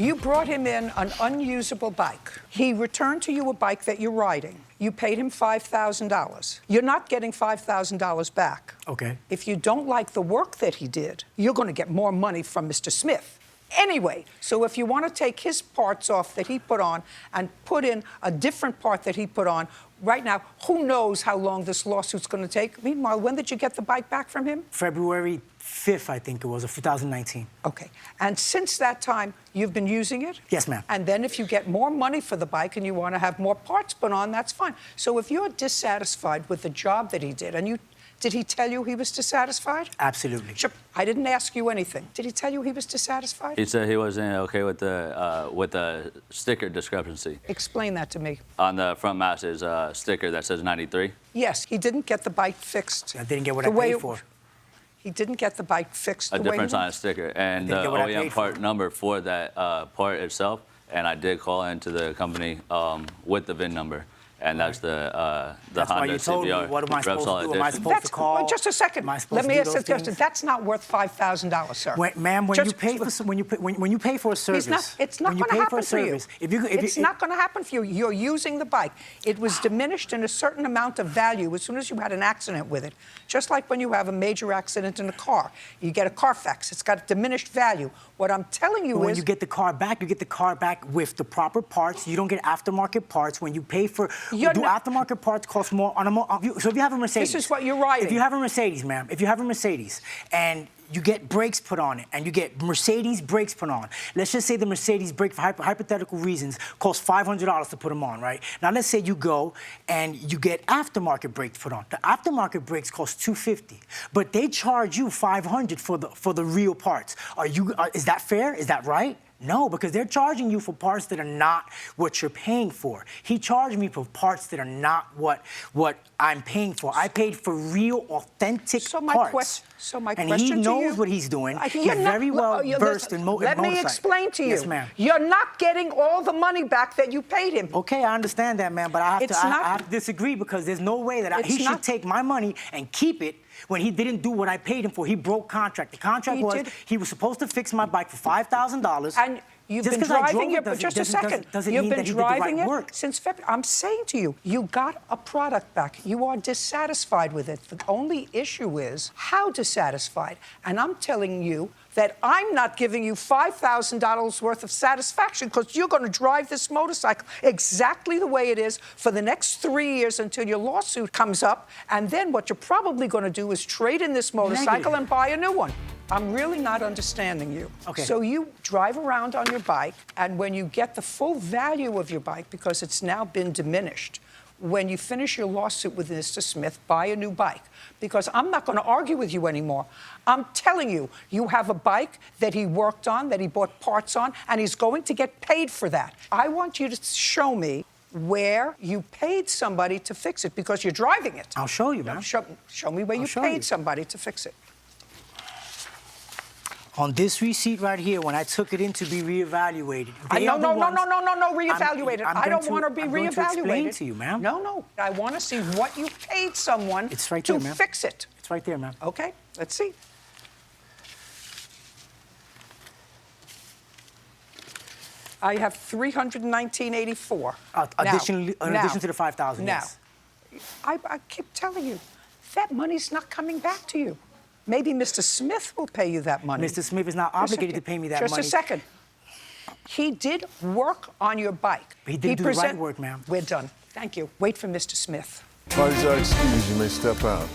You brought him in an unusable bike. He returned to you a bike that you're riding. You paid him $5,000. You're not getting $5,000 back. Okay. If you don't like the work that he did, you're going to get more money from Mr. Smith. Anyway, so if you want to take his parts off that he put on and put in a different part that he put on, right now, who knows how long this lawsuit's going to take? Meanwhile, when did you get the bike back from him? February 5th, I think it was, of 2019. Okay. And since that time, you've been using it? Yes, ma'am. And then if you get more money for the bike and you want to have more parts put on, that's fine. So if you're dissatisfied with the job that he did, and did he tell you he was dissatisfied? Absolutely. Sure. I didn't ask you anything. Did he tell you he was dissatisfied? He said he wasn't okay with the sticker discrepancy. Explain that to me. On the front mast is a sticker that says 93. Yes, he didn't get the bike fixed. I didn't get what I paid for. He didn't get the bike fixed. A different kind of sticker, and the OEM part number for that part itself. And I did call into the company with the VIN number. And that's the Honda CBR. What am I supposed to do? Am I supposed to call? Well, just a second. Let me ask you a question. That's not worth $5,000, sir. Ma'am, when you pay for a service, it's not going to happen for you. It's not going to happen for you. You're using the bike. It was diminished in a certain amount of value as soon as you had an accident with it. Just like when you have a major accident in a car, you get a Carfax. It's got diminished value. What I'm telling you is, when you get the car back, you get the car back with the proper parts. You don't get aftermarket parts. When you pay for aftermarket parts cost more so if you have a Mercedes. This is what you're riding. If you have a Mercedes, ma'am, if you have a Mercedes and you get brakes put on it and you get Mercedes brakes put on, let's just say the Mercedes brake, for hypothetical reasons, costs $500 to put them on, right? Now let's say you go and you get aftermarket brakes put on. The aftermarket brakes cost $250, but they charge you $500 for the real parts. Is that fair? Is that right? No, because they're charging you for parts that are not what you're paying for. He charged me for parts that are not what I'm paying for. I paid for real, authentic parts. So my and question to you... And he knows what he's doing. He's very well versed in motorcycles. Let me explain to you. Yes, ma'am. You're not getting all the money back that you paid him. Okay, I understand that, ma'am, but I have to disagree because there's no way that he should take my money and keep it when he didn't do what I paid him for. He broke contract. The contract was he was supposed to fix my bike for $5,000. And you've been driving it, but just a second. You've been driving it since February. I'm saying to you, you got a product back. You are dissatisfied with it. The only issue is how dissatisfied. And I'm telling you that I'm not giving you $5,000 worth of satisfaction because you're going to drive this motorcycle exactly the way it is for the next 3 years until your lawsuit comes up. And then what you're probably going to do is trade in this motorcycle and buy a new one. I'm really not understanding you. Okay. So you drive around on your bike, and when you get the full value of your bike, because it's now been diminished, when you finish your lawsuit with Mr. Smith, buy a new bike. Because I'm not going to argue with you anymore. I'm telling you, you have a bike that he worked on, that he bought parts on, and he's going to get paid for that. I want you to show me where you paid somebody to fix it, because you're driving it. I'll show you, ma'am. Show me where you paid somebody to fix it. On this receipt right here, when I took it in to be reevaluated. No, reevaluated. I don't want to be reevaluated. I'm going to explain to you, ma'am. No. I want to see what you paid someone to fix it. It's right there, ma'am. Okay, let's see. I have $319.84. In addition to the $5,000, yes. I keep telling you, that money's not coming back to you. Maybe Mr. Smith will pay you that money. Mr. Smith is not obligated to pay me that money. Just a second. He did work on your bike. But he didn't do the right work, ma'am. We're done. Thank you. Wait for Mr. Smith. Parties are excused. You may step out.